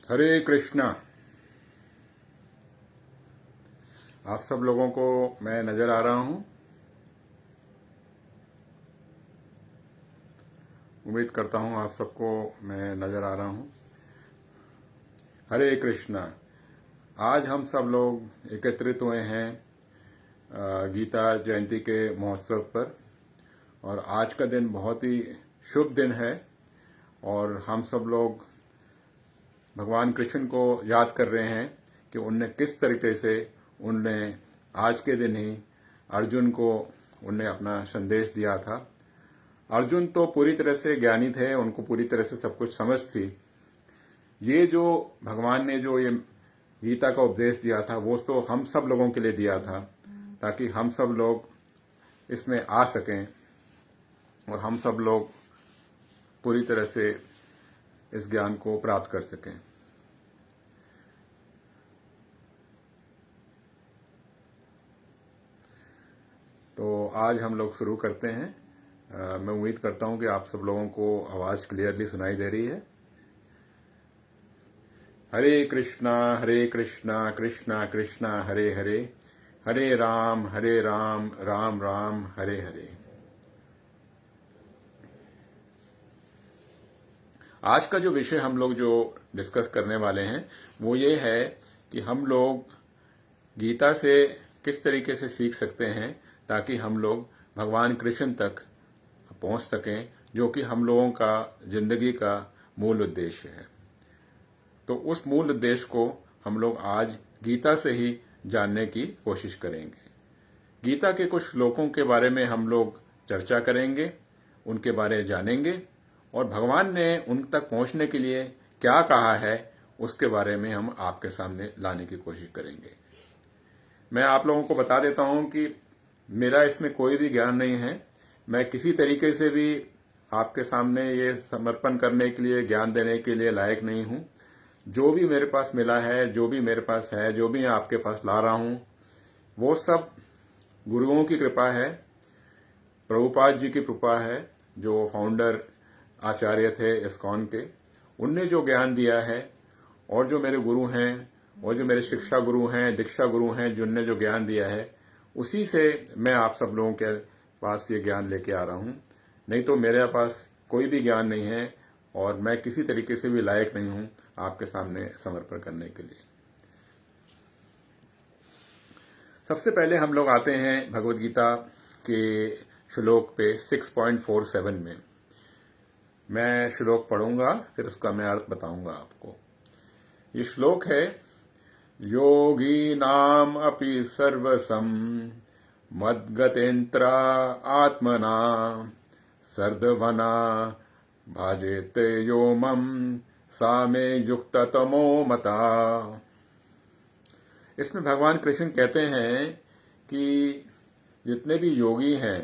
हरे कृष्णा। आप सब लोगों को मैं नजर आ रहा हूं। उम्मीद करता हूं आप सबको मैं नजर आ रहा हूं। हरे कृष्णा। आज हम सब लोग एकत्रित हुए हैं गीता जयंती के महोत्सव पर, और आज का दिन बहुत ही शुभ दिन है और हम सब लोग भगवान कृष्ण को याद कर रहे हैं कि उनने किस तरीके से उनने आज के दिन ही अर्जुन को उनने अपना संदेश दिया था। अर्जुन तो पूरी तरह से ज्ञानी थे, उनको पूरी तरह से सब कुछ समझ थी। ये जो भगवान ने जो ये गीता का उपदेश दिया था वो तो हम सब लोगों के लिए दिया था, ताकि हम सब लोग इसमें आ सकें और हम सब लोग पूरी तरह से इस ज्ञान को प्राप्त कर सकें। तो आज हम लोग शुरू करते हैं। मैं उम्मीद करता हूं कि आप सब लोगों को आवाज क्लियरली सुनाई दे रही है। हरे कृष्णा कृष्णा कृष्णा हरे हरे, हरे राम राम राम हरे हरे। आज का जो विषय हम लोग जो डिस्कस करने वाले हैं वो ये है कि हम लोग गीता से किस तरीके से सीख सकते हैं ताकि हम लोग भगवान कृष्ण तक पहुंच सकें, जो कि हम लोगों का जिंदगी का मूल उद्देश्य है। तो उस मूल उद्देश्य को हम लोग आज गीता से ही जानने की कोशिश करेंगे। गीता के कुछ श्लोकों के बारे में हम लोग चर्चा करेंगे, उनके बारे जानेंगे और भगवान ने उन तक पहुंचने के लिए क्या कहा है उसके बारे में हम आपके सामने लाने की कोशिश करेंगे। मैं आप लोगों को बता देता हूं कि मेरा इसमें कोई भी ज्ञान नहीं है। मैं किसी तरीके से भी आपके सामने ये समर्पण करने के लिए, ज्ञान देने के लिए लायक नहीं हूं। जो भी मेरे पास मिला है, जो भी मेरे पास है, जो भी मैं आपके पास ला रहा हूं, वो सब गुरुओं की कृपा है, प्रभुपाद जी की कृपा है, जो फाउंडर आचार्य थे इस्कॉन के। उनने जो ज्ञान दिया है और जो मेरे गुरु हैं और जो मेरे शिक्षा गुरु हैं, दीक्षा गुरु हैं, जिनने जो ज्ञान दिया है, उसी से मैं आप सब लोगों के पास ये ज्ञान लेके आ रहा हूं। नहीं तो मेरे पास कोई भी ज्ञान नहीं है और मैं किसी तरीके से भी लायक नहीं हूं आपके सामने समर्पण करने के लिए। सबसे पहले हम लोग आते हैं भगवत गीता के श्लोक पे 6.47 में। मैं श्लोक पढ़ूंगा, फिर उसका मैं अर्थ बताऊंगा आपको। ये श्लोक है, योगीनाम अपि सर्वसम मद्गतेन्द्र आत्मना सर्वना भाजेत यो मम सा मे युक्ततमो मता। इसमें भगवान कृष्ण कहते हैं कि जितने भी योगी हैं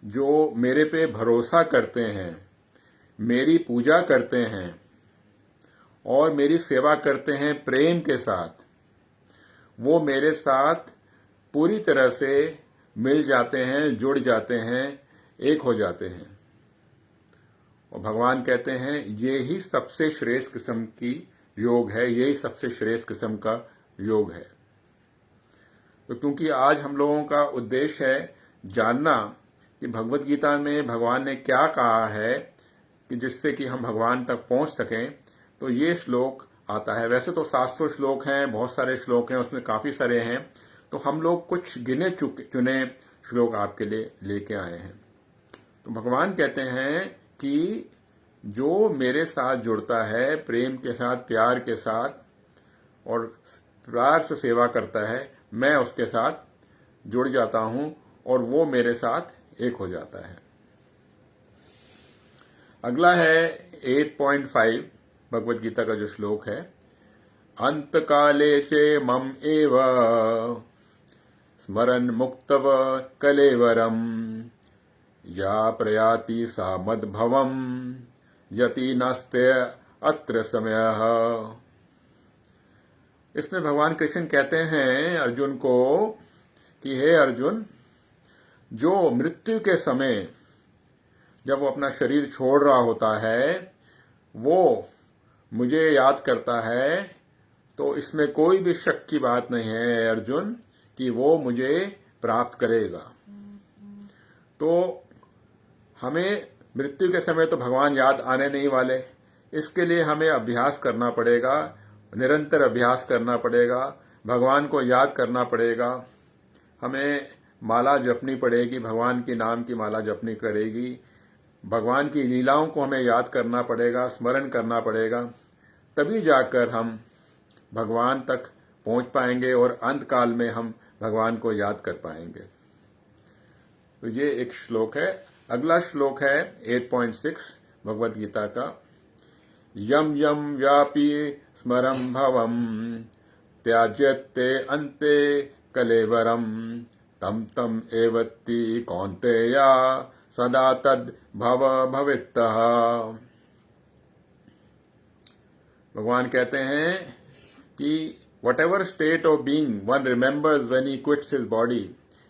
जो मेरे पे भरोसा करते हैं, मेरी पूजा करते हैं और मेरी सेवा करते हैं प्रेम के साथ, वो मेरे साथ पूरी तरह से मिल जाते हैं, जुड़ जाते हैं, एक हो जाते हैं। और भगवान कहते हैं ये ही सबसे श्रेष्ठ किस्म की योग है, यही सबसे श्रेष्ठ किस्म का योग है। तो क्योंकि आज हम लोगों का उद्देश्य है जानना कि भगवत गीता में भगवान ने क्या कहा है कि जिससे कि हम भगवान तक पहुंच सकें, तो ये श्लोक आता है। वैसे तो 700 श्लोक हैं, बहुत सारे श्लोक हैं, उसमें काफी सारे हैं, तो हम लोग कुछ गिने चुने श्लोक आपके लिए लेके आए हैं। तो भगवान कहते हैं कि जो मेरे साथ जुड़ता है प्रेम के साथ, प्यार के साथ और प्यार से सेवा करता है, मैं उसके साथ जुड़ जाता हूं और वो मेरे साथ एक हो जाता है। अगला है 8.5 भगवत गीता का जो श्लोक है, अंतकाले चे मम एव स्मरन् मुक्तव कलेवरम या प्रयाति सा मद्भवम यति नस्ते अत्र समयः। इसमें भगवान कृष्ण कहते हैं अर्जुन को कि हे अर्जुन, जो मृत्यु के समय जब वो अपना शरीर छोड़ रहा होता है, वो मुझे याद करता है तो इसमें कोई भी शक की बात नहीं है अर्जुन कि वो मुझे प्राप्त करेगा। तो हमें मृत्यु के समय तो भगवान याद आने नहीं वाले, इसके लिए हमें अभ्यास करना पड़ेगा, निरंतर अभ्यास करना पड़ेगा, भगवान को याद करना पड़ेगा। हमें माला जपनी पड़ेगी, भगवान के नाम की माला जपनी पड़ेगी, भगवान की लीलाओं को हमें याद करना पड़ेगा, स्मरण करना पड़ेगा, तभी जाकर हम भगवान तक पहुंच पाएंगे और अंत काल में हम भगवान को याद कर पाएंगे। तो ये एक श्लोक है। अगला श्लोक है 8.6 भगवत गीता का। यम यम व्यापी स्मरम भवम त्याज्यते अन्ते कलेवरम तम तम एवत्ति कौन्तेया सदा तद भव भवित्तः। भगवान कहते हैं कि whatever state of being one remembers when he quits his body,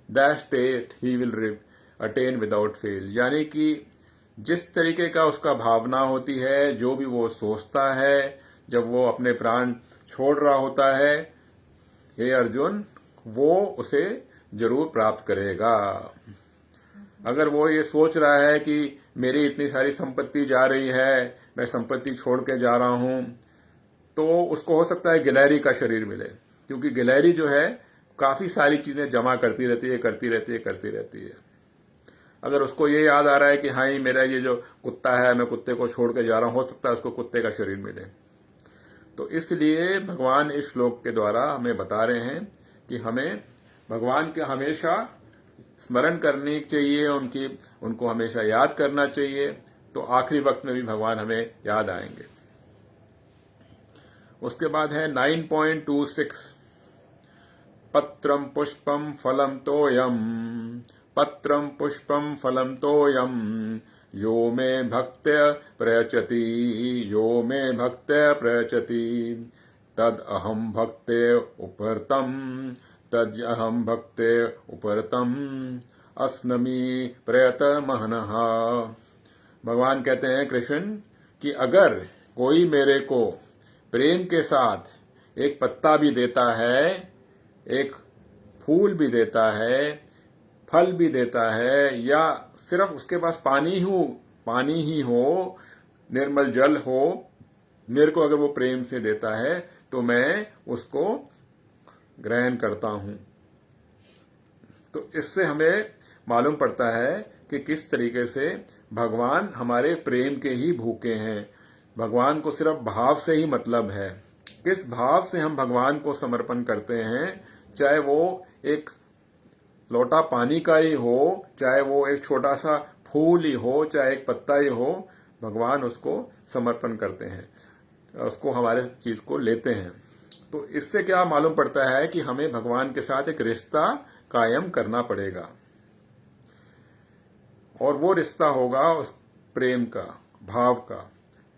that state he will attain without fail। यानी कि जिस तरीके का उसका भावना होती है, जो भी वो सोचता है जब वो अपने प्राण छोड़ रहा होता है, हे अर्जुन, वो उसे जरूर प्राप्त करेगा। अगर वो ये सोच रहा है कि मेरी इतनी सारी संपत्ति जा रही है, मैं संपत्ति छोड़ के जा रहा हूं, तो उसको हो सकता है गिलहरी का शरीर मिले, क्योंकि गिलहरी जो है काफी सारी चीजें जमा करती रहती है। अगर उसको ये याद आ रहा है कि हाँ ही मेरा ये जो कुत्ता है, मैं कुत्ते को छोड़ के जा रहा हूं, हो सकता है उसको कुत्ते का शरीर मिले। तो इसलिए भगवान इस श्लोक के द्वारा हमें बता रहे हैं कि हमें भगवान के हमेशा स्मरण करनी चाहिए, उनको हमेशा याद करना चाहिए, तो आखिरी वक्त में भी भगवान हमें याद आएंगे। उसके बाद है 9.26 पत्रम पुष्पम फलम तोयम पत्रम पुष्पम फलम तोयम यो मे भक्त्या प्रयचति यो मे भक्त्या प्रयचति तद अहम भक्ते उपरतम तद अहम भक्ते उपरतम अस्नमी प्रयतमहनः। भगवान कहते हैं कृष्ण कि अगर कोई मेरे को प्रेम के साथ एक पत्ता भी देता है, एक फूल भी देता है, फल भी देता है, या सिर्फ उसके पास पानी ही हो, निर्मल जल हो, मेरे को अगर वो प्रेम से देता है तो मैं उसको ग्रहण करता हूं। तो इससे हमें मालूम पड़ता है कि किस तरीके से भगवान हमारे प्रेम के ही भूखे हैं। भगवान को सिर्फ भाव से ही मतलब है, किस भाव से हम भगवान को समर्पण करते हैं, चाहे वो एक लोटा पानी का ही हो, चाहे वो एक छोटा सा फूल ही हो, चाहे एक पत्ता ही हो, भगवान उसको समर्पण करते हैं, उसको हमारे चीज को लेते हैं। तो इससे क्या मालूम पड़ता है कि हमें भगवान के साथ एक रिश्ता कायम करना पड़ेगा, और वो रिश्ता होगा उस प्रेम का, भाव का।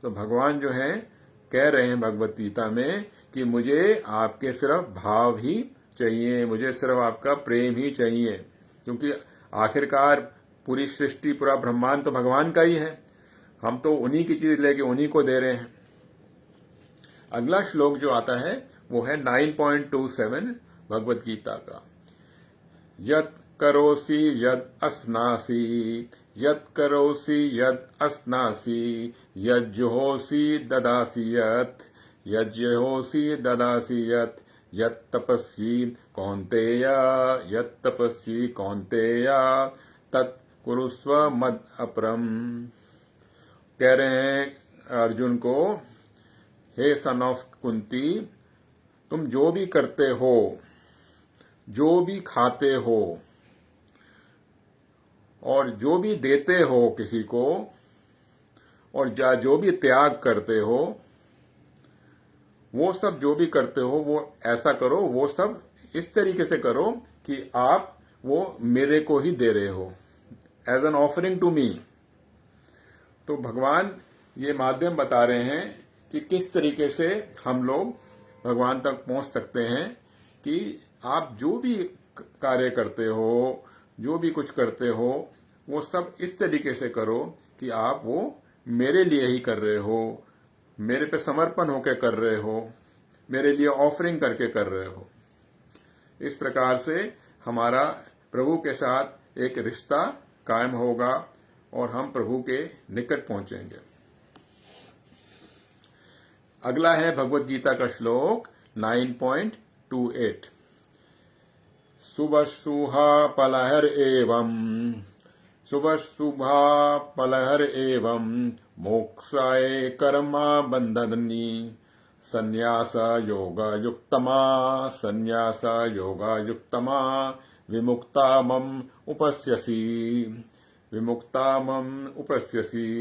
तो भगवान जो है कह रहे हैं भगवत गीता में कि मुझे आपके सिर्फ भाव ही चाहिए, मुझे सिर्फ आपका प्रेम ही चाहिए, क्योंकि आखिरकार पूरी सृष्टि, पूरा ब्रह्मांड तो भगवान का ही है, हम तो उन्हीं की चीज लेके उन्हीं को दे रहे हैं। अगला श्लोक जो आता है वो है 9.27 भगवत गीता का। यत् करोसि यद अस्नासि यत् करोसि यद अस्नासि यज्जुहोसि ददासि यत् यज्जुहोसि ददासि यत् यत् तपस्वी कौन्तेय यत् तपस्वी कौन्तेय तत् कुरुस्व मद अपरम। कह रहे हैं अर्जुन को, हे सन ऑफ कुंती, तुम जो भी करते हो, जो भी खाते हो, और जो भी देते हो किसी को, और जो भी त्याग करते हो, वो सब जो भी करते हो वो ऐसा करो, वो सब इस तरीके से करो कि आप वो मेरे को ही दे रहे हो, as an offering to me. तो भगवान ये माध्यम बता रहे हैं कि किस तरीके से हम लोग भगवान तक पहुंच सकते हैं, कि आप जो भी कार्य करते हो, जो भी कुछ करते हो, वो सब इस तरीके से करो कि आप वो मेरे लिए ही कर रहे हो, मेरे पे समर्पण होकर कर रहे हो, मेरे लिए ऑफरिंग करके कर रहे हो। इस प्रकार से हमारा प्रभु के साथ एक रिश्ता कायम होगा और हम प्रभु के निकट पहुंचेंगे। अगला है भगवत गीता का श्लोक 9.28। शुभ शुभा पलहर एवं शुभ शुभा पलहर एवं मोक्षाय कर्मा बंधनी संन्यास योगा युक्तमा विमुक्तामम उपस्यसि।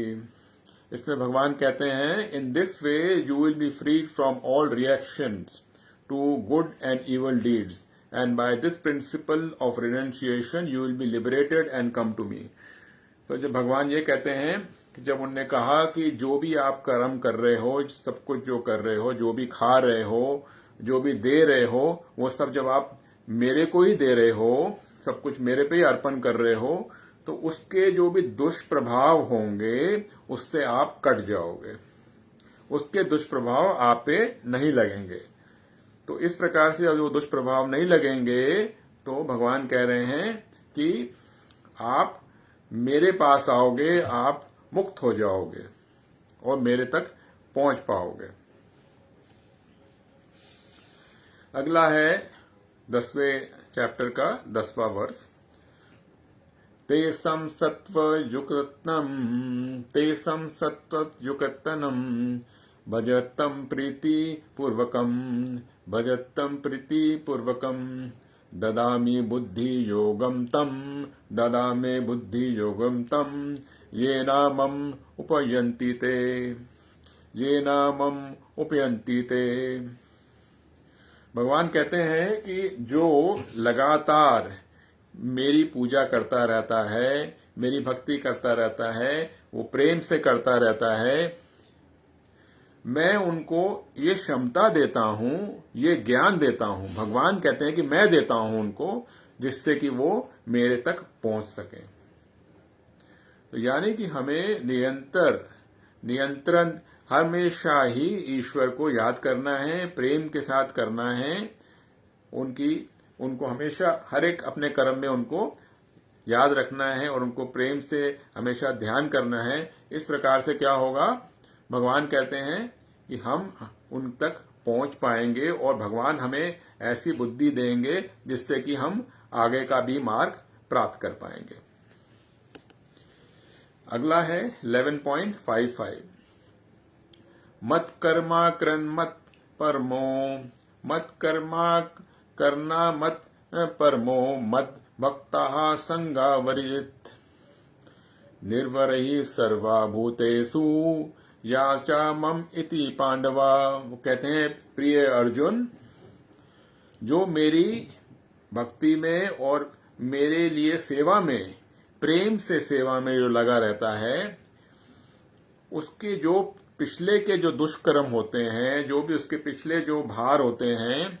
इसमें भगवान कहते हैं, in this way you will be freed from all reactions to good and evil deeds and by this principle of renunciation you will be liberated and come to me. तो जब भगवान ये कहते हैं कि जब उनने कहा कि जो भी आप कर्म कर रहे हो, सब कुछ जो कर रहे हो, जो भी खा रहे हो, जो भी दे रहे हो, वो सब जब आप मेरे को ही दे रहे हो, सब कुछ मेरे पे ही अर्पण कर रहे हो, तो उसके जो भी दुष्प्रभाव होंगे उससे आप कट जाओगे, उसके दुष्प्रभाव आप पे नहीं लगेंगे। तो इस प्रकार से जो दुष्प्रभाव नहीं लगेंगे तो भगवान कह रहे हैं कि आप मेरे पास आओगे, आप मुक्त हो जाओगे और मेरे तक पहुंच पाओगे। अगला है 10वें चैप्टर का 10वां वर्ष। तेसं सत्त्वयुक्तनं भजतं प्रीतिपूर्वकं ददामि बुद्धियोगं तं येनामम् उपयन्ति ते। भगवान कहते हैं कि जो लगातार मेरी पूजा करता रहता है, मेरी भक्ति करता रहता है, वो प्रेम से करता रहता है, मैं उनको ये क्षमता देता हूं, ये ज्ञान देता हूं। भगवान कहते हैं कि मैं देता हूं उनको, जिससे कि वो मेरे तक पहुंच सके। तो यानी कि हमें नियंत्रण हमेशा ही ईश्वर को याद करना है, प्रेम के साथ करना है, उनको हमेशा हर एक अपने कर्म में उनको याद रखना है और उनको प्रेम से हमेशा ध्यान करना है। इस प्रकार से क्या होगा, भगवान कहते हैं कि हम उन तक पहुंच पाएंगे और भगवान हमें ऐसी बुद्धि देंगे जिससे कि हम आगे का भी मार्ग प्राप्त कर पाएंगे। अगला है 11.55। मत कर्मा कृन मत परमो मत कर्मा करना मत परमो मत भक्ता संगा वरिजित निर्वरहि सर्वभूतेषु याचा मम इति पांडवा। वो कहते हैं, प्रिय अर्जुन, जो मेरी भक्ति में और मेरे लिए सेवा में, प्रेम से सेवा में जो लगा रहता है, उसके जो पिछले के जो दुष्कर्म होते हैं, जो भी उसके पिछले जो भार होते हैं,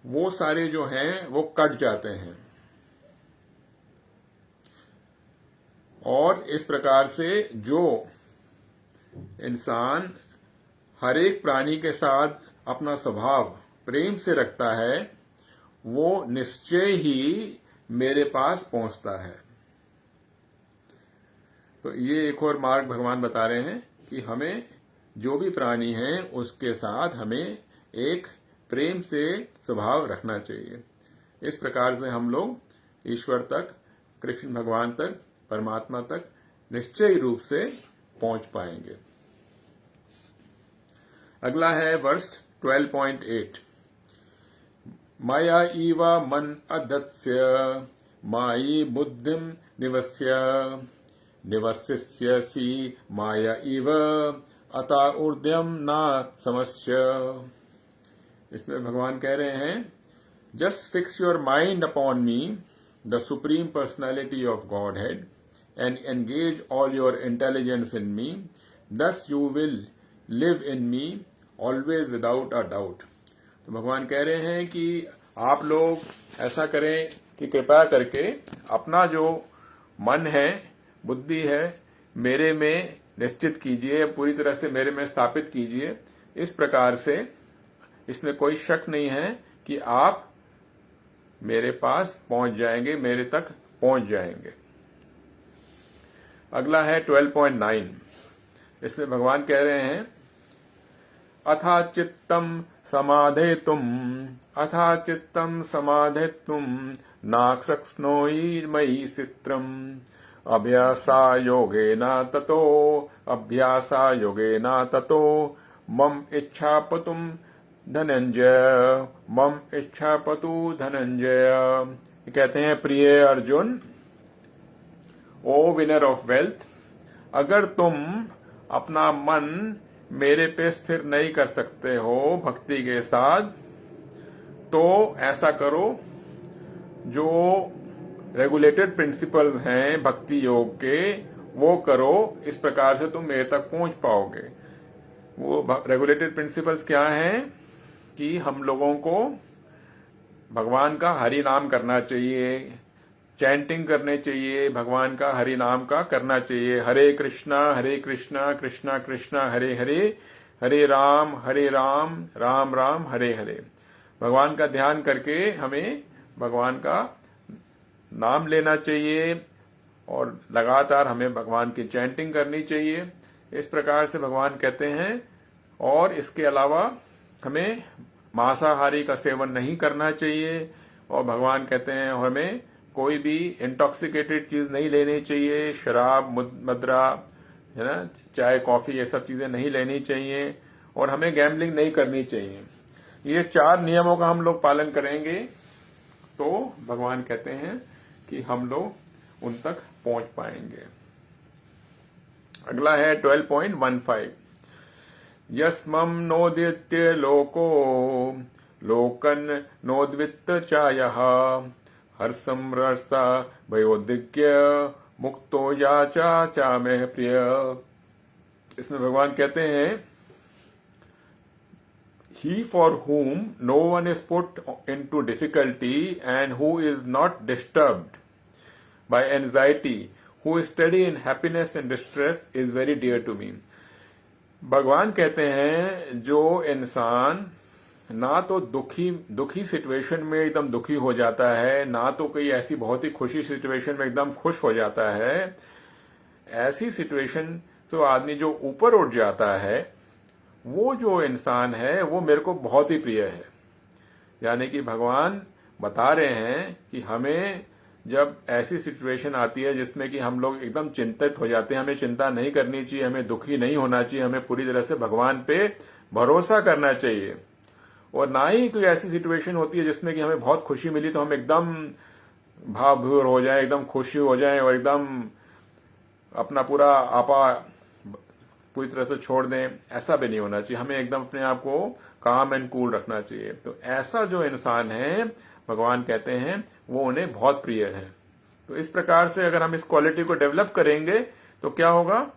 वो सारे जो हैं वो कट जाते हैं। और इस प्रकार से जो इंसान हर एक प्राणी के साथ अपना स्वभाव प्रेम से रखता है, वो निश्चय ही मेरे पास पहुंचता है। तो ये एक और मार्ग भगवान बता रहे हैं कि हमें जो भी प्राणी हैं उसके साथ हमें एक प्रेम से स्वभाव रखना चाहिए। इस प्रकार से हम लोग ईश्वर तक, कृष्ण भगवान तक, परमात्मा तक निश्चय रूप से पहुंच पाएंगे। अगला है वर्ष 12.8। माया इव मन अदत्स्य मायि बुद्धिम निवस्यसि माया इव अता ऊर्ध्वं न समस्य। इसमें भगवान कह रहे हैं, just fix your mind upon me, the supreme personality of God head, and engage all your intelligence in me, thus you will live in me always without a doubt। तो भगवान कह रहे हैं कि आप लोग ऐसा करें कि कृपया करके अपना जो मन है, बुद्धि है, मेरे में निश्चित कीजिए, पूरी तरह से मेरे में स्थापित कीजिए। इस प्रकार से इसमें कोई शक नहीं है कि आप मेरे पास पहुंच जाएंगे, मेरे तक पहुंच जाएंगे। अगला है 12.9। इसमें भगवान कह रहे हैं अथा चित्तम समाधेतुम नाक्षक्ष्णोयि मयि चित्रम अभ्यासा योगेना ततो मम इच्छापतु धनंजय। कहते हैं प्रिय अर्जुन, ओ विनर ऑफ वेल्थ, अगर तुम अपना मन मेरे पे स्थिर नहीं कर सकते हो भक्ति के साथ, तो ऐसा करो, जो रेगुलेटेड प्रिंसिपल्स हैं भक्ति योग के वो करो। इस प्रकार से तुम मेरे तक पहुंच पाओगे। वो रेगुलेटेड प्रिंसिपल्स क्या हैं कि हम लोगों को भगवान का हरि नाम करना चाहिए, चैंटिंग करने चाहिए, भगवान का हरि नाम का करना चाहिए। हरे कृष्णा कृष्णा कृष्णा हरे हरे, हरे राम राम राम हरे हरे। भगवान का ध्यान करके हमें भगवान का नाम लेना चाहिए और लगातार हमें भगवान की चैंटिंग करनी चाहिए। इस प्रकार से भगवान कहते हैं। और इसके अलावा हमें मांसाहारी का सेवन नहीं करना चाहिए। और भगवान कहते हैं हमें कोई भी इंटॉक्सिकेटेड चीज नहीं लेनी चाहिए, शराब मदिरा है ना, चाय कॉफी, ये सब चीजें नहीं लेनी चाहिए। और हमें गैम्बलिंग नहीं करनी चाहिए। ये 4 नियमों का हम लोग पालन करेंगे तो भगवान कहते हैं कि हम लोग उन तक पहुंच पाएंगे। अगला है 12.15। यस्मम नोदित्य लोकन नोद्वित्त चायः हर्षम रसा भयोदिज्ञ मुक्तो याचा चा में प्रिय। इसमें भगवान कहते हैं He for whom no one is put into difficulty and who is not disturbed by anxiety, who is steady in happiness and distress, is very dear to me. भगवान कहते हैं जो इंसान ना तो दुखी सिचुएशन में एकदम दुखी हो जाता है, ना तो कोई ऐसी बहुत ही खुशी सिचुएशन में एकदम खुश हो जाता है, ऐसी सिचुएशन तो आदमी जो ऊपर उठ जाता है, वो जो इंसान है वो मेरे को बहुत ही प्रिय है। यानी कि भगवान बता रहे हैं कि हमें जब ऐसी सिचुएशन आती है जिसमें कि हम लोग एकदम चिंतित हो जाते हैं, हमें चिंता नहीं करनी चाहिए, हमें दुखी नहीं होना चाहिए, हमें पूरी तरह से भगवान पे भरोसा करना चाहिए। और ना ही कोई ऐसी सिचुएशन होती है जिसमें कि हमें बहुत खुशी मिली तो हम एकदम भावविभोर हो जाए, एकदम खुशी हो जाए और एकदम अपना पूरा आपा पूरी तरह से छोड़ दें। ऐसा भी नहीं होना चाहिए। हमें एकदम अपने आप को काम एंड कूल रखना चाहिए। तो ऐसा जो इंसान है भगवान कहते हैं वो उन्हें बहुत प्रिय है। तो इस प्रकार से अगर हम इस क्वालिटी को डेवलप करेंगे तो क्या होगा,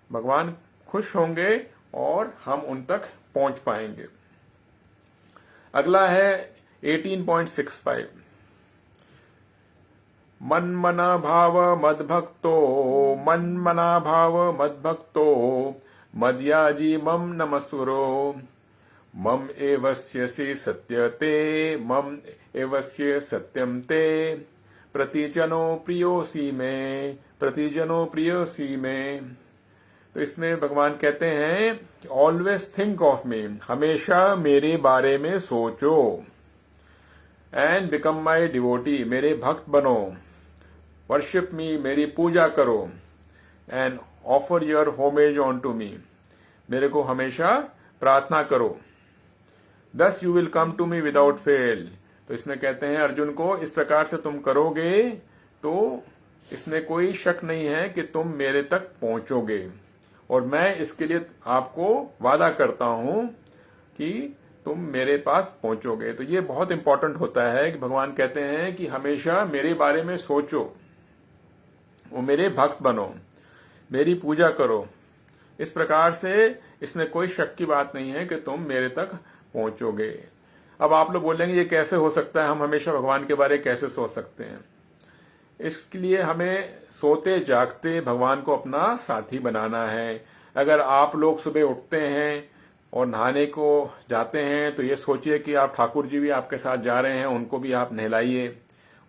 भगवान खुश होंगे और हम उन तक पहुंच पाएंगे। अगला है 18.65। मन्मना भाव मद्भक्तो मद्याजी मम नमस्कुरो मम एवस्यसि सत्यते मम एवस्य सत्यम ते प्रतिजनो प्रियोसी में। तो इसमें भगवान कहते हैं ऑलवेज थिंक ऑफ मी, हमेशा मेरे बारे में सोचो। एंड बिकम माई डिवोटी, मेरे भक्त बनो। वर्शिप मी, मेरी पूजा करो। And offer your homage on to me, मेरे को हमेशा प्रार्थना करो। Thus you will come to me without fail. तो इसमें कहते हैं अर्जुन को इस प्रकार से तुम करोगे तो इसमें कोई शक नहीं है कि तुम मेरे तक पहुंचोगे। और मैं इसके लिए आपको वादा करता हूं कि तुम मेरे पास पहुंचोगे। तो ये बहुत इंपॉर्टेंट होता है कि भगवान कहते हैं कि हमेशा मेरे बारे में सोचो, वो मेरे भक्त बनो, मेरी पूजा करो। इस प्रकार से इसमें कोई शक की बात नहीं है कि तुम मेरे तक पहुंचोगे। अब आप लोग बोलेंगे ये कैसे हो सकता है, हम हमेशा भगवान के बारे में कैसे सोच सकते हैं। इसके लिए हमें सोते जागते भगवान को अपना साथी बनाना है। अगर आप लोग सुबह उठते हैं और नहाने को जाते हैं तो ये सोचिए कि आप ठाकुर जी भी आपके साथ जा रहे हैं, उनको भी आप नहलाइए,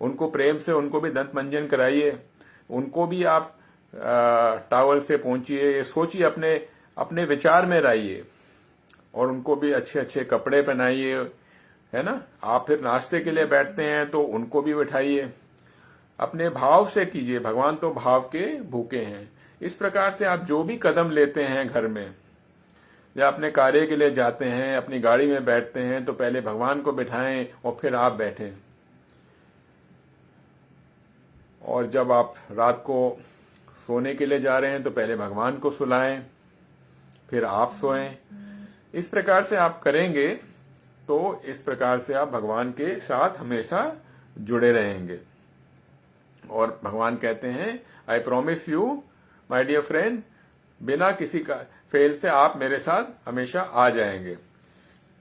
उनको प्रेम से उनको भी दंत मंजन कराइए, उनको भी आप टावल से पहुंचिए। ये सोचिए, अपने अपने विचार में रहिए और उनको भी अच्छे अच्छे कपड़े पहनाइए, है ना। आप फिर नाश्ते के लिए बैठते हैं तो उनको भी बिठाइए, अपने भाव से कीजिए। भगवान तो भाव के भूखे हैं। इस प्रकार से आप जो भी कदम लेते हैं घर में, या अपने कार्य के लिए जाते हैं, अपनी गाड़ी में बैठते हैं, तो पहले भगवान को बिठाएं और फिर आप बैठें। और जब आप रात को सोने के लिए जा रहे हैं तो पहले भगवान को सुलाएं, फिर आप सोएं। इस प्रकार से आप करेंगे तो इस प्रकार से आप भगवान के साथ हमेशा जुड़े रहेंगे। और भगवान कहते हैं, I promise you my dear friend, बिना किसी का फेल से आप मेरे साथ हमेशा आ जाएंगे।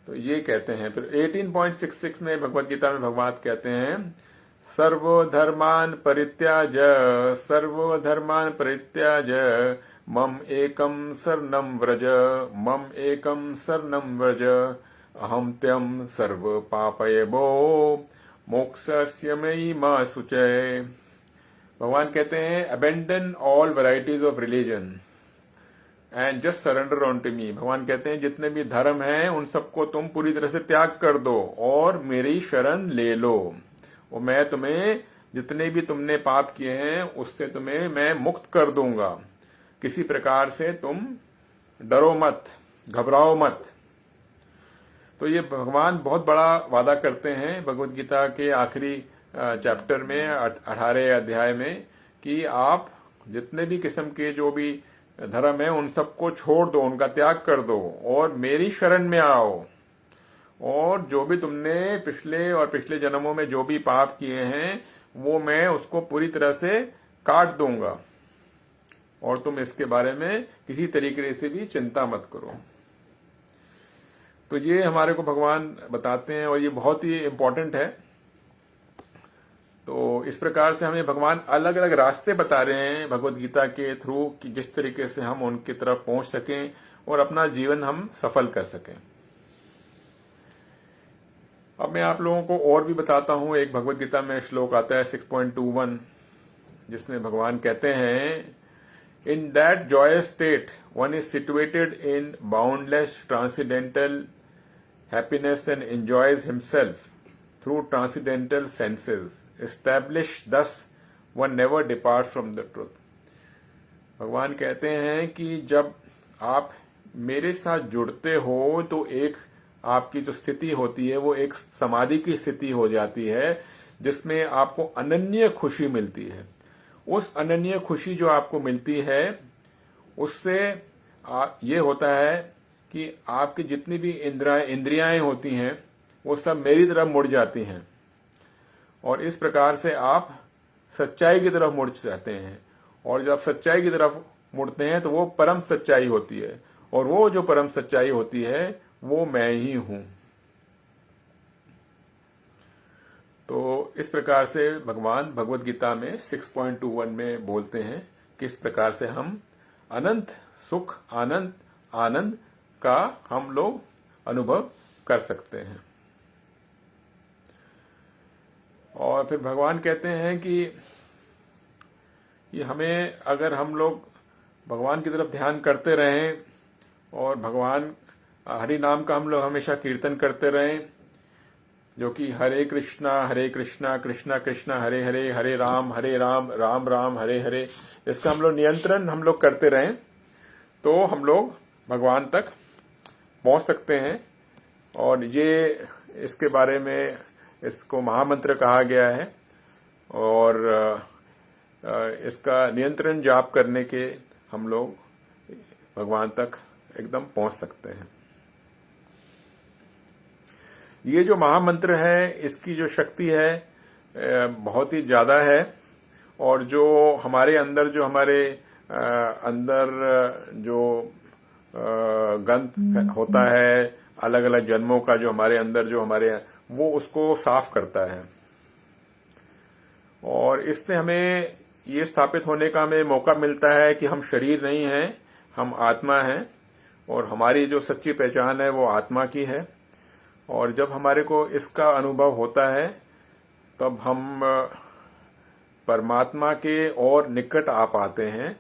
तो ये कहते हैं। फिर 18.66 में भगवत गीता में भगवान कहते हैं, सर्वधर्मान परित्याज सर्वधर्मान परित्याज मम एकम शरणम व्रज मम एकम शरणम व्रज अहम त्यम सर्व पापयबो मोक्षस्य मयि मा शुचय। भगवान कहते हैं, abandon all varieties of religion and just surrender on to me. भगवान कहते हैं, जितने भी धर्म हैं उन सबको तुम पूरी तरह से त्याग कर दो और मेरी शरण ले लो, और मैं तुम्हें जितने भी तुमने पाप किए हैं उससे तुम्हें मैं मुक्त कर दूंगा। किसी प्रकार से तुम डरो मत, घबराओ मत। तो ये भगवान बहुत बड़ा वादा करते हैं भगवत गीता के आखिरी चैप्टर में 18 अध्याय में, कि आप जितने भी किस्म के जो भी धर्म है उन सबको छोड़ दो, उनका त्याग कर दो और मेरी शरण में आओ। और जो भी तुमने पिछले जन्मों में जो भी पाप किए हैं वो मैं उसको पूरी तरह से काट दूंगा, और तुम इसके बारे में किसी तरीके से भी चिंता मत करो। तो ये हमारे को भगवान बताते हैं और ये बहुत ही इम्पोर्टेंट है। तो इस प्रकार से हमें भगवान अलग अलग रास्ते बता रहे हैं भगवत गीता के थ्रू, कि जिस तरीके से हम उनकी तरफ पहुंच सकें और अपना जीवन हम सफल कर सकें। अब मैं आप लोगों को और भी बताता हूं। एक भगवत गीता में श्लोक आता है 6.21, जिसमें भगवान कहते हैं, in that joyous state one is situated in boundless transcendental happiness and enjoys himself through transcendental senses, established thus one never departs from the truth। भगवान कहते हैं कि जब आप मेरे साथ जुड़ते हो तो एक आपकी जो स्थिति होती है वो एक समाधि की स्थिति हो जाती है, जिसमें आपको अनन्य खुशी मिलती है। उस अनन्य खुशी जो आपको मिलती है उससे ये होता है कि आपकी जितनी भी इंद्रियाएं होती हैं वो सब मेरी तरफ मुड़ जाती हैं, और इस प्रकार से आप सच्चाई की तरफ मुड़ जाते हैं। और जब सच्चाई की तरफ मुड़ते हैं तो वो परम सच्चाई होती है, और वो जो परम सच्चाई होती है वो मैं ही हूं। तो इस प्रकार से भगवान भगवत गीता में 6.21 में बोलते हैं कि इस प्रकार से हम अनंत सुख, आनंद का हम लोग अनुभव कर सकते हैं। और फिर भगवान कहते हैं कि ये हमें, अगर हम लोग भगवान की तरफ ध्यान करते रहें और भगवान हरि नाम का हम लोग हमेशा कीर्तन करते रहें, जो कि हरे कृष्णा कृष्णा कृष्णा हरे हरे, हरे राम राम राम हरे हरे, इसका हम लोग नियंत्रण हम लोग करते रहें, तो हम लोग भगवान तक पहुंच सकते हैं। और ये इसके बारे में इसको महामंत्र कहा गया है, और इसका नियंत्रण जाप करने के हम लोग भगवान तक एकदम पहुंच सकते हैं। ये जो महामंत्र है इसकी जो शक्ति है बहुत ही ज्यादा है, और जो हमारे अंदर जो गंध होता है अलग अलग जन्मों का, जो हमारे अंदर वो उसको साफ करता है। और इससे हमें ये स्थापित होने का हमें मौका मिलता है कि हम शरीर नहीं हैं, हम आत्मा हैं और हमारी जो सच्ची पहचान है वो आत्मा की है। और जब हमारे को इसका अनुभव होता है तब हम परमात्मा के और निकट आ पाते हैं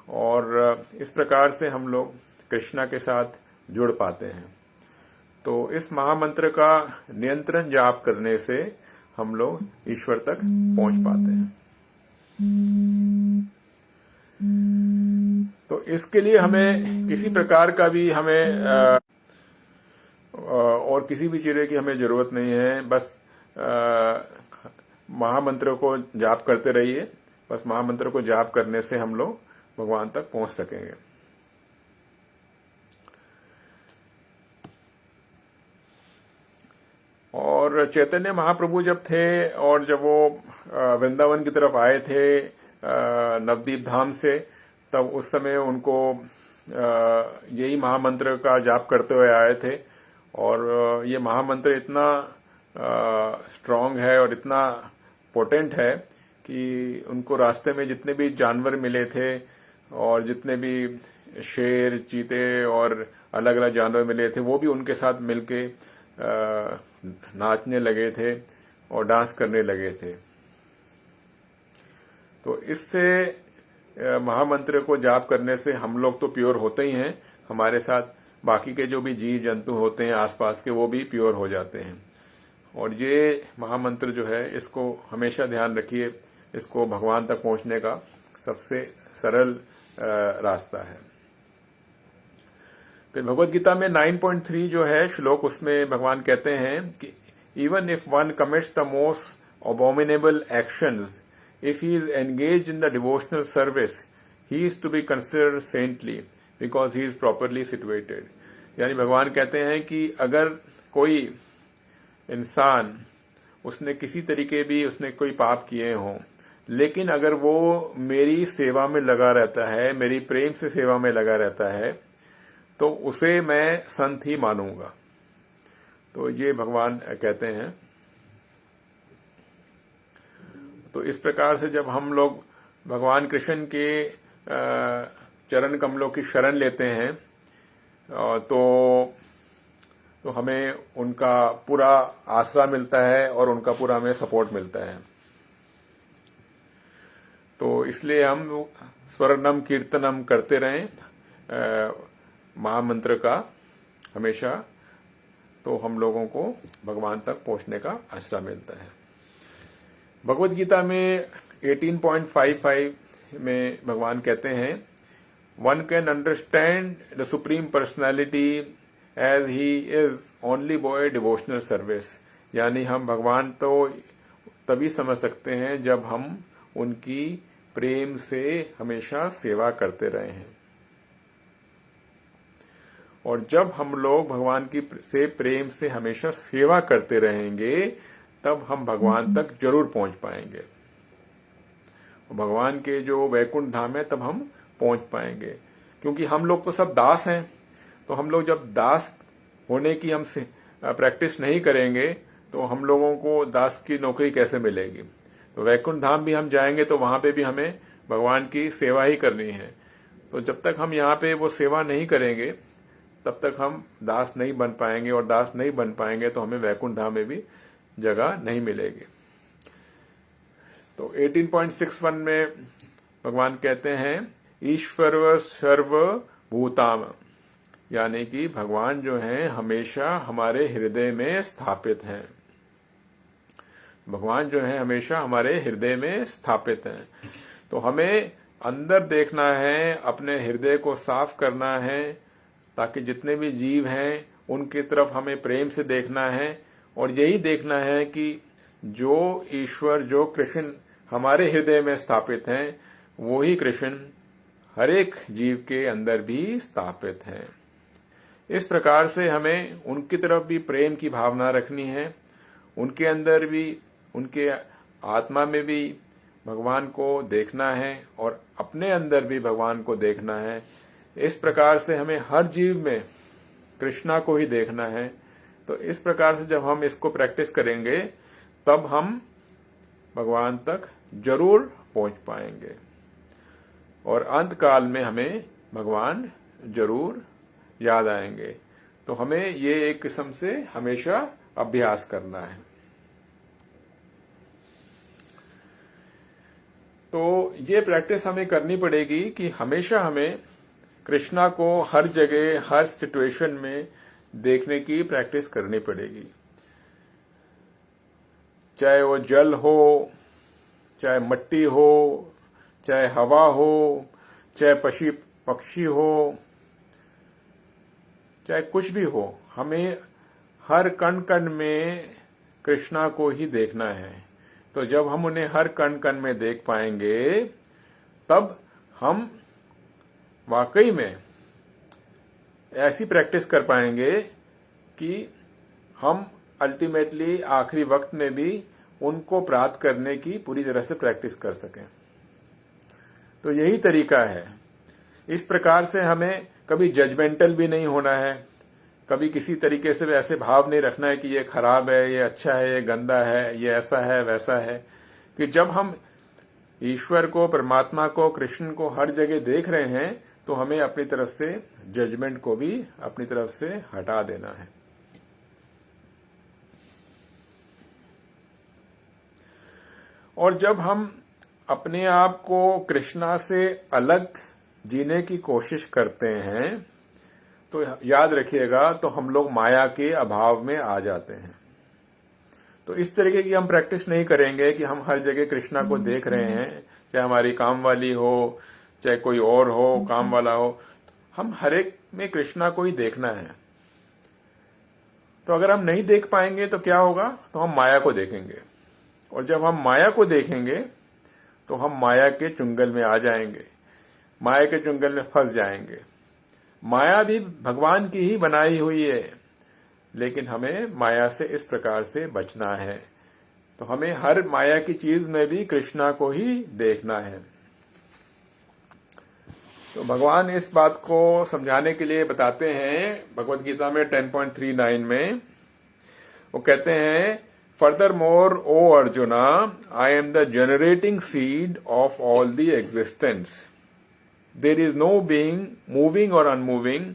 और इस प्रकार से हम लोग कृष्णा के साथ जुड़ पाते हैं। तो इस महामंत्र का नियंत्रण जाप करने से हम लोग ईश्वर तक पहुंच पाते हैं। तो इसके लिए हमें किसी प्रकार का भी हमें और किसी भी चीज की हमें जरूरत नहीं है। बस महामंत्र को जाप करते रहिए। बस महामंत्र को जाप करने से हम लोग भगवान तक पहुंच सकेंगे। और चैतन्य महाप्रभु जब थे और जब वो वृंदावन की तरफ आए थे नवदीप धाम से, तब उस समय उनको यही महामंत्र का जाप करते हुए आए थे। और ये महामंत्र इतना स्ट्रांग है और इतना पोटेंट है कि उनको रास्ते में जितने भी जानवर मिले थे और जितने भी शेर, चीते और अलग अलग जानवर मिले थे, वो भी उनके साथ मिलके नाचने लगे थे और डांस करने लगे थे। तो इससे महामंत्र को जाप करने से हम लोग तो प्योर होते ही हैं, हमारे साथ बाकी के जो भी जीव जंतु होते हैं आसपास के, वो भी प्योर हो जाते हैं। और ये महामंत्र जो है, इसको हमेशा ध्यान रखिए, इसको भगवान तक पहुंचने का सबसे सरल रास्ता है। फिर भगवत गीता में 9.3 जो है श्लोक, उसमें भगवान कहते हैं कि even if one commits the most abominable actions, if he is engaged in the devotional service, he is to be considered saintly because he is properly situated। यानी भगवान कहते हैं कि अगर कोई इंसान, उसने किसी तरीके भी उसने कोई पाप किए हों, लेकिन अगर वो मेरी सेवा में लगा रहता है, मेरी प्रेम से सेवा में लगा रहता है, तो उसे मैं संत ही मानूंगा। तो ये भगवान कहते हैं। तो इस प्रकार से जब हम लोग भगवान कृष्ण के चरण कमलों की शरण लेते हैं तो हमें उनका पूरा आसरा मिलता है और उनका पूरा हमें सपोर्ट मिलता है। तो इसलिए हम स्वर्णम कीर्तनम करते रहें महामंत्र का हमेशा, तो हम लोगों को भगवान तक पहुंचने का आसरा मिलता है। भगवत गीता में 18.55 में भगवान कहते हैं, one can understand the supreme personality as he is only by devotional service. यानी हम भगवान तो तभी समझ सकते हैं जब हम उनकी प्रेम से हमेशा सेवा करते रहे हैं। और जब हम लोग भगवान की से प्रेम से हमेशा सेवा करते रहेंगे, तब हम भगवान तक जरूर पहुंच पाएंगे। भगवान के जो वैकुंठ धाम है, तब हम पहुंच पाएंगे। क्योंकि हम लोग तो सब दास हैं, तो हम लोग जब दास होने की हम प्रैक्टिस नहीं करेंगे, तो हम लोगों को दास की नौकरी कैसे मिलेगी। तो वैकुंठ धाम भी हम जाएंगे तो वहां पे भी हमें भगवान की सेवा ही करनी है। तो जब तक हम यहाँ पे वो सेवा नहीं करेंगे, तब तक हम दास नहीं बन पाएंगे, और दास नहीं बन पाएंगे तो हमें वैकुंठ धाम में भी जगह नहीं मिलेगी। तो 18.61 में भगवान कहते हैं, ईश्वर सर्व भूताम, यानी कि भगवान जो हैं हमेशा हमारे हृदय में स्थापित हैं। भगवान जो है हमेशा हमारे हृदय में स्थापित हैं। तो हमें अंदर देखना है, अपने हृदय को साफ करना है, ताकि जितने भी जीव हैं उनकी तरफ हमें प्रेम से देखना है, और यही देखना है कि जो ईश्वर, जो कृष्ण हमारे हृदय में स्थापित हैं, वो ही कृष्ण हर एक जीव के अंदर भी स्थापित हैं। इस प्रकार से हमें उनकी तरफ भी प्रेम की भावना रखनी है, उनके अंदर भी, उनके आत्मा में भी भगवान को देखना है, और अपने अंदर भी भगवान को देखना है। इस प्रकार से हमें हर जीव में कृष्णा को ही देखना है। तो इस प्रकार से जब हम इसको प्रैक्टिस करेंगे, तब हम भगवान तक जरूर पहुंच पाएंगे और अंत काल में हमें भगवान जरूर याद आएंगे। तो हमें ये एक किस्म से हमेशा अभ्यास करना है। तो ये प्रैक्टिस हमें करनी पड़ेगी कि हमेशा हमें कृष्णा को हर जगह हर सिचुएशन में देखने की प्रैक्टिस करनी पड़ेगी। चाहे वो जल हो, चाहे मिट्टी हो, चाहे हवा हो, चाहे पक्षी हो, चाहे कुछ भी हो, हमें हर कण कण में कृष्णा को ही देखना है। तो जब हम उन्हें हर कण कण में देख पाएंगे तब हम वाकई में ऐसी प्रैक्टिस कर पाएंगे कि हम अल्टीमेटली आखिरी वक्त में भी उनको प्राप्त करने की पूरी तरह से प्रैक्टिस कर सकें। तो यही तरीका है। इस प्रकार से हमें कभी जजमेंटल भी नहीं होना है, कभी किसी तरीके से ऐसे भाव नहीं रखना है कि ये खराब है, ये अच्छा है, ये गंदा है, ये ऐसा है, वैसा है। कि जब हम ईश्वर को, परमात्मा को, कृष्ण को हर जगह देख रहे हैं तो हमें अपनी तरफ से जजमेंट को भी अपनी तरफ से हटा देना है। और जब हम अपने आप को कृष्णा से अलग जीने की कोशिश करते हैं तो याद रखिएगा, तो हम लोग माया के अभाव में आ जाते हैं। तो इस तरीके की हम प्रैक्टिस नहीं करेंगे कि हम हर जगह कृष्णा को देख रहे हैं, चाहे हमारी काम वाली हो, चाहे कोई और हो, काम वाला हो, हम हर एक में कृष्णा को ही देखना है। तो अगर हम नहीं देख पाएंगे तो क्या होगा, तो हम माया को देखेंगे, और जब हम माया को देखेंगे तो हम माया के चुंगल में आ जाएंगे, माया के चुंगल में फंस जाएंगे। माया भी भगवान की ही बनाई हुई है, लेकिन हमें माया से इस प्रकार से बचना है। तो हमें हर माया की चीज में भी कृष्णा को ही देखना है। तो भगवान इस बात को समझाने के लिए बताते हैं भगवत गीता में 10.39 में, वो कहते हैं, Furthermore, O Arjuna, I am the generating seed of all the existence. There is no being, moving or unmoving,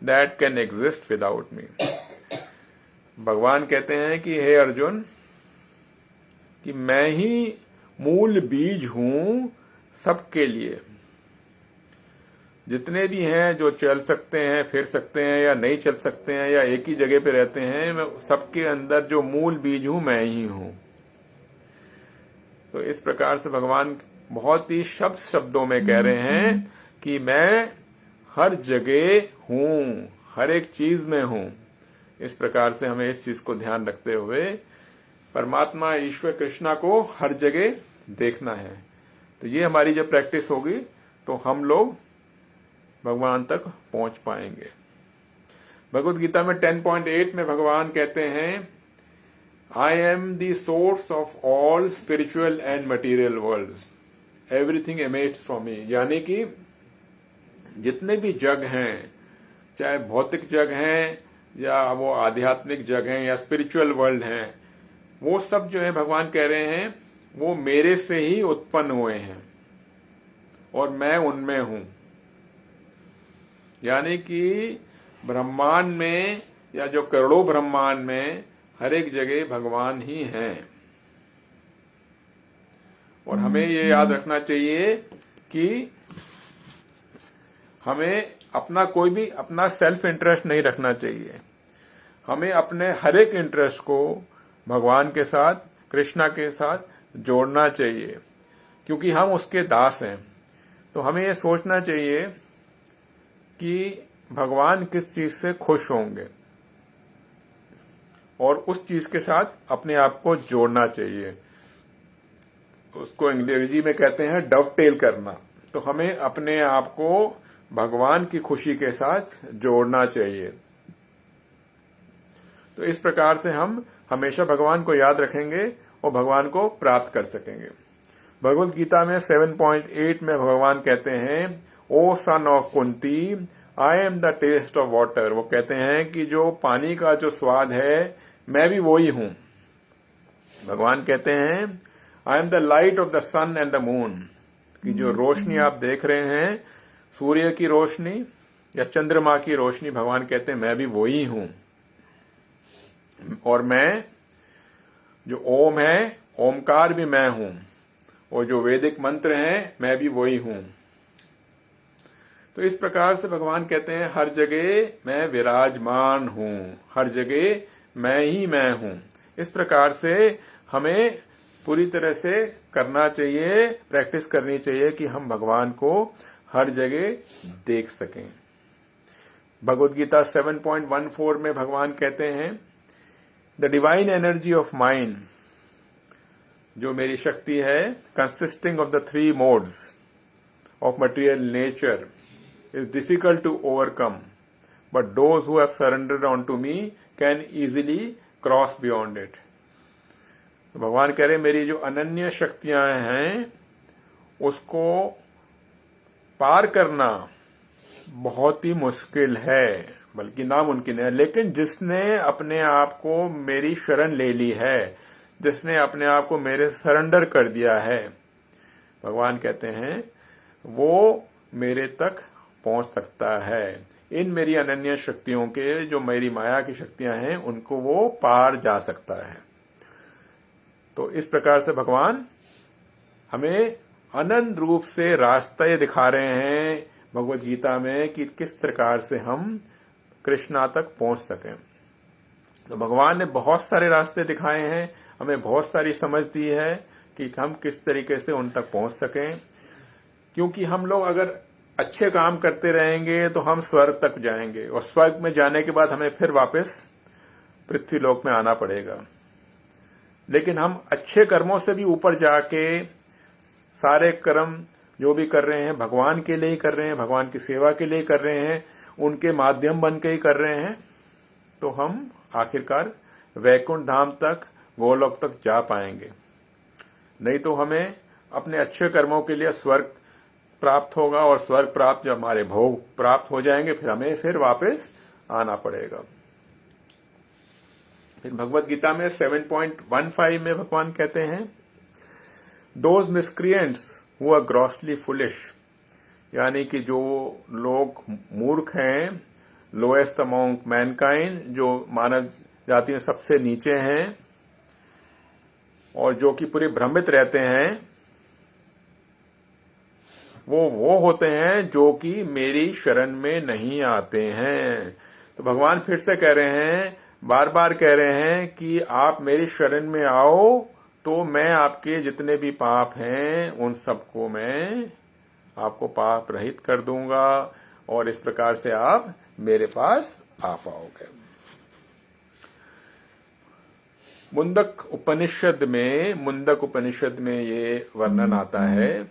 that can exist without me. भगवान कहते हैं कि हे अर्जुन, कि मैं ही मूल बीज हूं सबके लिए। जितने भी हैं जो चल सकते हैं, फिर सकते हैं, या नहीं चल सकते हैं, या एक ही जगह पे रहते हैं, मैं सबके अंदर जो मूल बीज हूं मैं ही हूं। तो इस प्रकार से भगवान बहुत ही शब्दों में कह रहे हैं कि मैं हर जगह हूं, हर एक चीज में हूं। इस प्रकार से हमें इस चीज को ध्यान रखते हुए परमात्मा ईश्वर कृष्णा को हर जगह देखना है। तो ये हमारी जब प्रैक्टिस होगी तो हम लोग भगवान तक पहुंच पाएंगे। भगवत गीता में 10.8 में भगवान कहते हैं, I am the source of all spiritual and material worlds, everything emanates from me. यानी कि जितने भी जग हैं, चाहे भौतिक जग हैं या वो आध्यात्मिक जग हैं या स्पिरिचुअल वर्ल्ड हैं, वो सब जो है भगवान कह रहे हैं वो मेरे से ही उत्पन्न हुए हैं और मैं उनमें हूं। यानी कि ब्रह्मांड में या जो करोड़ों ब्रह्मांड में हर एक जगह भगवान ही हैं। और हमें ये याद रखना चाहिए कि हमें अपना कोई भी अपना सेल्फ इंटरेस्ट नहीं रखना चाहिए। हमें अपने हर एक इंटरेस्ट को भगवान के साथ, कृष्णा के साथ जोड़ना चाहिए, क्योंकि हम उसके दास हैं। तो हमें ये सोचना चाहिए कि भगवान किस चीज से खुश होंगे और उस चीज के साथ अपने आप को जोड़ना चाहिए। उसको अंग्रेजी में कहते हैं डवटेल करना। तो हमें अपने आप को भगवान की खुशी के साथ जोड़ना चाहिए। तो इस प्रकार से हम हमेशा भगवान को याद रखेंगे और भगवान को प्राप्त कर सकेंगे। भगवत गीता में 7.8 में भगवान कहते हैं, O son of Kunti, I am the taste of water. वो कहते हैं कि जो पानी का जो स्वाद है मैं भी वही हूं। भगवान कहते हैं, I am the light of the sun and the moon, कि जो रोशनी आप देख रहे हैं, सूर्य की रोशनी या चंद्रमा की रोशनी, भगवान कहते हैं मैं भी वही हूं। और मैं जो ओम है, ओमकार भी मैं हूं, और जो वैदिक मंत्र हैं मैं भी वही हूं। तो इस प्रकार से भगवान कहते हैं हर जगह मैं विराजमान हूं, हर जगह मैं ही मैं हूं। इस प्रकार से हमें पूरी तरह से करना चाहिए, प्रैक्टिस करनी चाहिए कि हम भगवान को हर जगह देख सकें। भगवद गीता 7.14 में भगवान कहते हैं the divine energy of mind, जो मेरी शक्ति है, consisting of the 3 modes of material nature, is difficult to overcome, but those who have surrendered on to me can easily cross beyond it. तो भगवान कह रहे मेरी जो अनन्य शक्तियां हैं उसको पार करना बहुत ही मुश्किल है, बल्कि नामुमकिन है। लेकिन जिसने अपने आप को मेरी शरण ले ली है, जिसने अपने आप को मेरे सरेंडर कर दिया है, भगवान कहते हैं वो मेरे तक पहुंच सकता है। इन मेरी अनन्य शक्तियों के, जो मेरी माया की शक्तियां हैं, उनको वो पार जा सकता है। तो इस प्रकार से भगवान हमें अनंत रूप से रास्ते दिखा रहे हैं भगवत गीता में कि किस प्रकार से हम कृष्णा तक पहुंच सकें। तो भगवान ने बहुत सारे रास्ते दिखाए हैं, हमें बहुत सारी समझ दी है कि हम किस तरीके से उन तक पहुंच सकें। क्योंकि हम लोग अगर अच्छे काम करते रहेंगे तो हम स्वर्ग तक जाएंगे, और स्वर्ग में जाने के बाद हमें फिर वापस पृथ्वी लोक में आना पड़ेगा। लेकिन हम अच्छे कर्मों से भी ऊपर जाके सारे कर्म जो भी कर रहे हैं भगवान के लिए ही कर रहे हैं, भगवान की सेवा के लिए कर रहे हैं, उनके माध्यम बन के ही कर रहे हैं, तो हम आखिरकार वैकुंठ धाम तक, गोलोक तक जा पाएंगे। नहीं तो हमें अपने अच्छे कर्मों के लिए स्वर्ग प्राप्त होगा, और स्वर्ग प्राप्त जब हमारे भोग प्राप्त हो जाएंगे फिर हमें फिर वापस आना पड़ेगा। फिर भगवत गीता में 7.15 में भगवान कहते हैं those miscreants who are grossly foolish, यानी कि जो लोग मूर्ख हैं, लोएस्ट अमॉन्ग मैनकाइंड, जो मानव जाति में सबसे नीचे हैं और जो कि पूरे भ्रमित रहते हैं, वो होते हैं जो कि मेरी शरण में नहीं आते हैं। तो भगवान फिर से कह रहे हैं, बार बार कह रहे हैं कि आप मेरी शरण में आओ तो मैं आपके जितने भी पाप हैं उन सबको मैं आपको पाप रहित कर दूंगा, और इस प्रकार से आप मेरे पास आ पाओगे। मुंडक उपनिषद में ये वर्णन आता है।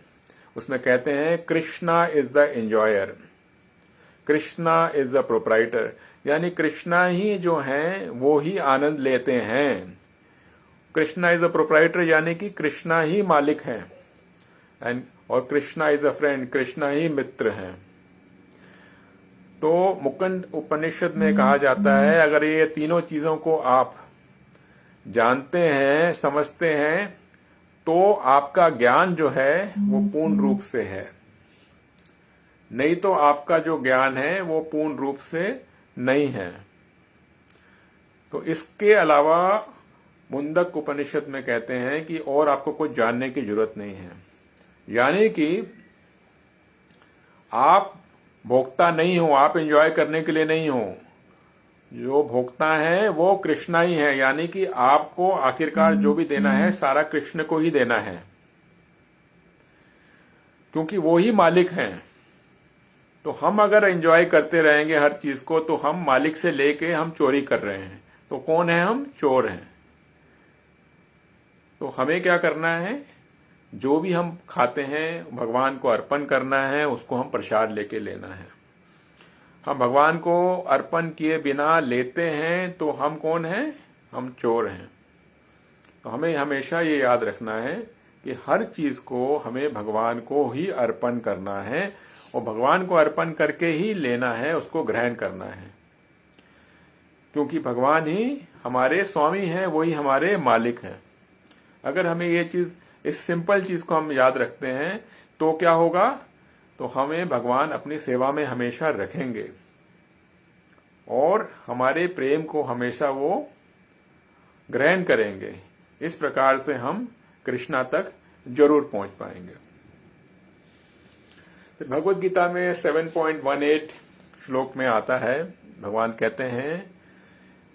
उसमें कहते हैं Krishna is the enjoyer, Krishna is the proprietor, यानी कृष्णा ही जो हैं वो ही आनंद लेते हैं। कृष्णा इज द प्रोप्राइटर, यानी कि कृष्णा ही मालिक हैं, और Krishna is a friend, Krishna ही मित्र हैं। तो मुकुंद उपनिषद में कहा जाता है अगर ये तीनों चीजों को आप जानते हैं, समझते हैं, तो आपका ज्ञान जो है वो पूर्ण रूप से है। नहीं तो आपका जो ज्ञान है वो पूर्ण रूप से नहीं है। तो इसके अलावा मुंडक उपनिषद में कहते हैं कि और आपको कुछ जानने की जरूरत नहीं है, यानी कि आप भोक्ता नहीं हो, आप एंजॉय करने के लिए नहीं हो। जो भोक्ता है वो कृष्णा ही है, यानी कि आपको आखिरकार जो भी देना है सारा कृष्ण को ही देना है, क्योंकि वो ही मालिक हैं। तो हम अगर एंजॉय करते रहेंगे हर चीज को तो हम मालिक से लेके हम चोरी कर रहे हैं। तो कौन है हम? चोर हैं। तो हमें क्या करना है, जो भी हम खाते हैं भगवान को अर्पण करना है, उसको हम प्रसाद लेके लेना है। हम भगवान को अर्पण किए बिना लेते हैं तो हम कौन हैं? हम चोर हैं। तो हमें हमेशा ये याद रखना है कि हर चीज को हमें भगवान को ही अर्पण करना है, और भगवान को अर्पण करके ही लेना है, उसको ग्रहण करना है, क्योंकि भगवान ही हमारे स्वामी हैं, वही हमारे मालिक हैं। अगर हमें ये चीज इस सिंपल चीज को हम याद रखते हैं तो क्या होगा, तो हमें भगवान अपनी सेवा में हमेशा रखेंगे और हमारे प्रेम को हमेशा वो ग्रहण करेंगे। इस प्रकार से हम कृष्णा तक जरूर पहुंच पाएंगे। फिर भगवत गीता में 7.18 श्लोक में आता है, भगवान कहते हैं,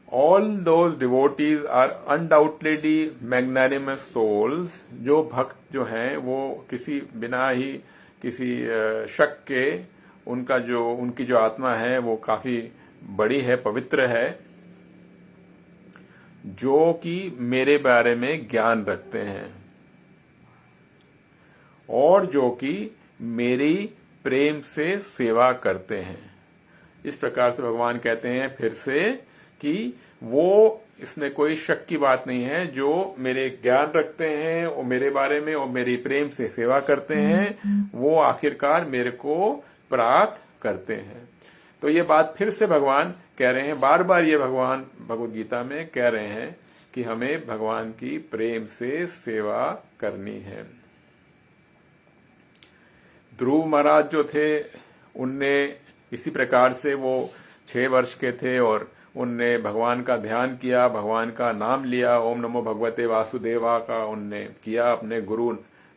all those devotees are undoubtedly magnanimous souls. जो भक्त जो हैं वो किसी बिना ही किसी शक के उनकी जो आत्मा है वो काफी बड़ी है, पवित्र है, जो कि मेरे बारे में ज्ञान रखते हैं और जो कि मेरी प्रेम से सेवा करते हैं। इस प्रकार से भगवान कहते हैं फिर से कि वो, इसमें कोई शक की बात नहीं है, जो मेरे ज्ञान रखते हैं और मेरे बारे में और मेरी प्रेम से सेवा करते हैं वो आखिरकार मेरे को प्राप्त करते हैं। तो ये बात फिर से भगवान कह रहे हैं, बार बार ये भगवान भगवत गीता में कह रहे हैं कि हमें भगवान की प्रेम से सेवा करनी है। ध्रुव महाराज जो थे उनने इसी प्रकार से, वो 6 वर्ष के थे और उनने भगवान का ध्यान किया, भगवान का नाम लिया, ओम नमो भगवते वासुदेवा का उनने किया। अपने गुरु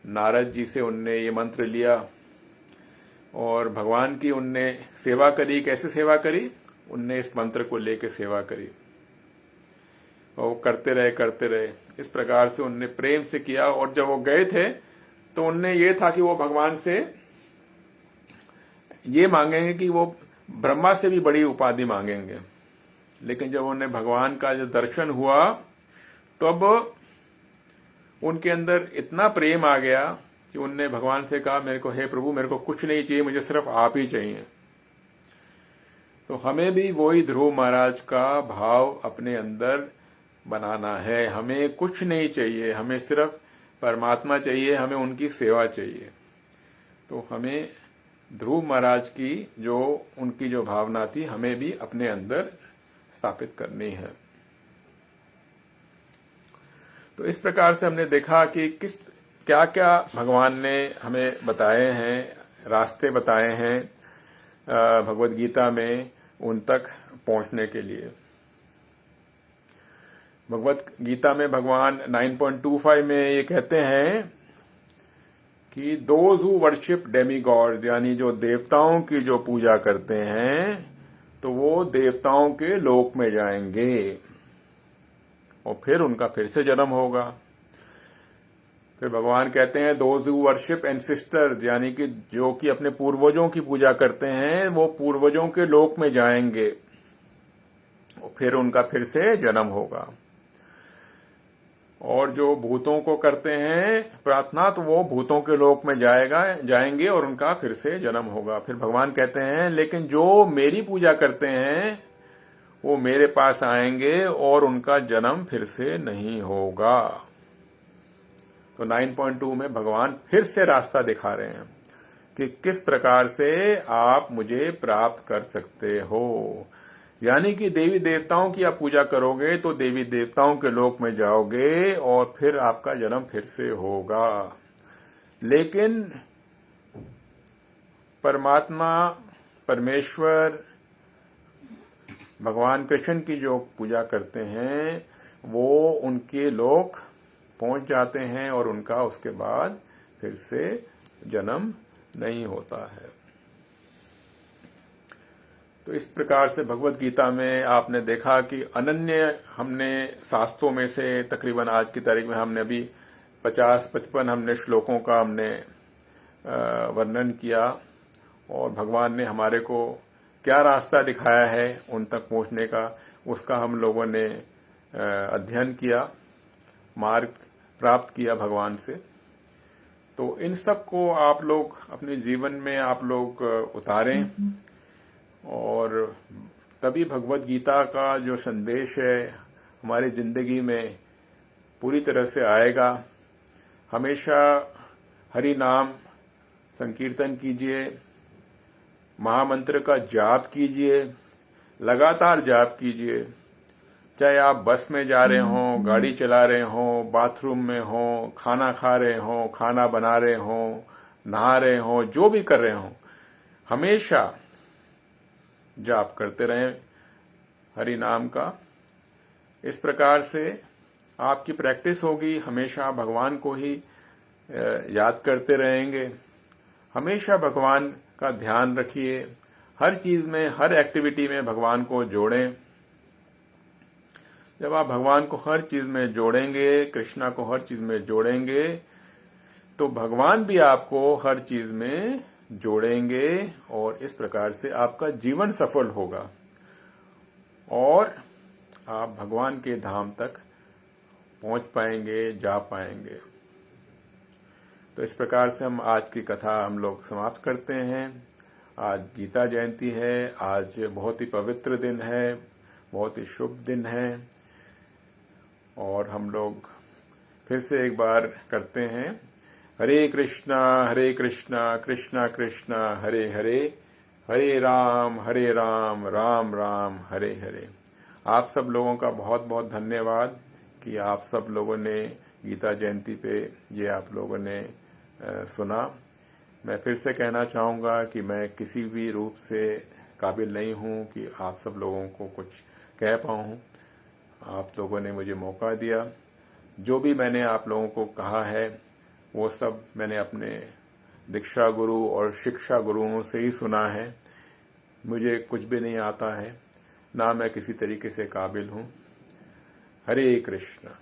नारद जी से उनने ये मंत्र लिया और भगवान की उनने सेवा करी। कैसे सेवा करी? उनने इस मंत्र को लेकर सेवा करी और करते रहे। इस प्रकार से उनने प्रेम से किया और जब वो गए थे तो उनने ये था कि वो भगवान से ये मांगेंगे कि वो ब्रह्मा से भी बड़ी उपाधि मांगेंगे। लेकिन जब उन्हें भगवान का जो दर्शन हुआ तब उनके अंदर इतना प्रेम आ गया कि उनने भगवान से कहा, मेरे को, हे प्रभु, मेरे को कुछ नहीं चाहिए, मुझे सिर्फ आप ही चाहिए। तो हमें भी वही ध्रुव महाराज का भाव अपने अंदर बनाना है। हमें कुछ नहीं चाहिए, हमें सिर्फ परमात्मा चाहिए, हमें उनकी सेवा चाहिए। तो हमें ध्रुव महाराज की जो उनकी जो भावना थी हमें भी अपने अंदर स्थापित करनी है। तो इस प्रकार से हमने देखा कि क्या क्या भगवान ने हमें बताए हैं, रास्ते बताए हैं भगवत गीता में उन तक पहुंचने के लिए। भगवत गीता में भगवान 9.25 में ये कहते हैं कि दोज हु वर्शिप डेमीगॉड, यानी जो देवताओं की जो पूजा करते हैं तो वो देवताओं के लोक में जाएंगे और फिर उनका फिर से जन्म होगा। फिर भगवान कहते हैं दोज हु वर्शिप एंसेस्टर्स, यानी कि जो कि अपने पूर्वजों की पूजा करते हैं वो पूर्वजों के लोक में जाएंगे और फिर उनका फिर से जन्म होगा। और जो भूतों को करते हैं प्रार्थना तो वो भूतों के लोक में जाएंगे और उनका फिर से जन्म होगा। फिर भगवान कहते हैं लेकिन जो मेरी पूजा करते हैं वो मेरे पास आएंगे और उनका जन्म फिर से नहीं होगा। तो 9.2 में भगवान फिर से रास्ता दिखा रहे हैं कि किस प्रकार से आप मुझे प्राप्त कर सकते हो। यानी कि देवी देवताओं की आप पूजा करोगे तो देवी देवताओं के लोक में जाओगे और फिर आपका जन्म फिर से होगा। लेकिन परमात्मा, परमेश्वर, भगवान कृष्ण की जो पूजा करते हैं वो उनके लोक पहुंच जाते हैं और उनका उसके बाद फिर से जन्म नहीं होता है। तो इस प्रकार से भगवत गीता में आपने देखा कि अनन्य, हमने शास्त्रों में से तकरीबन आज की तारीख में हमने अभी 50-55 हमने श्लोकों का हमने वर्णन किया और भगवान ने हमारे को क्या रास्ता दिखाया है उन तक पहुंचने का, उसका हम लोगों ने अध्ययन किया, मार्ग प्राप्त किया भगवान से। तो इन सब को आप लोग अपने जीवन में आप लोग उतारें और तभी भगवत गीता का जो संदेश है हमारी जिंदगी में पूरी तरह से आएगा। हमेशा हरि नाम संकीर्तन कीजिए, महामंत्र का जाप कीजिए, लगातार जाप कीजिए, चाहे आप बस में जा रहे हो, गाड़ी चला रहे हो, बाथरूम में हो, खाना खा रहे हो, खाना बना रहे हो, नहा रहे हो, जो भी कर रहे हो, हमेशा जाप करते रहें हरि नाम का। इस प्रकार से आपकी प्रैक्टिस होगी, हमेशा भगवान को ही याद करते रहेंगे। हमेशा भगवान का ध्यान रखिए, हर चीज में, हर एक्टिविटी में भगवान को जोड़ें। जब आप भगवान को हर चीज में जोड़ेंगे, कृष्णा को हर चीज में जोड़ेंगे, तो भगवान भी आपको हर चीज में जोड़ेंगे और इस प्रकार से आपका जीवन सफल होगा और आप भगवान के धाम तक पहुंच पाएंगे, जा पाएंगे। तो इस प्रकार से हम आज की कथा हम लोग समाप्त करते हैं। आज गीता जयंती है, आज बहुत ही पवित्र दिन है, बहुत ही शुभ दिन है और हम लोग फिर से एक बार करते हैं, हरे कृष्णा कृष्णा कृष्णा हरे हरे, हरे राम राम राम हरे हरे। आप सब लोगों का बहुत बहुत धन्यवाद कि आप सब लोगों ने गीता जयंती पे ये आप लोगों ने सुना। मैं फिर से कहना चाहूँगा कि मैं किसी भी रूप से काबिल नहीं हूँ कि आप सब लोगों को कुछ कह पाऊँ। आप लोगों ने मुझे मौका दिया। जो भी मैंने आप लोगों को कहा है वो सब मैंने अपने दीक्षा गुरु और शिक्षा गुरुओं से ही सुना है। मुझे कुछ भी नहीं आता है, ना मैं किसी तरीके से काबिल हूँ। हरे कृष्णा।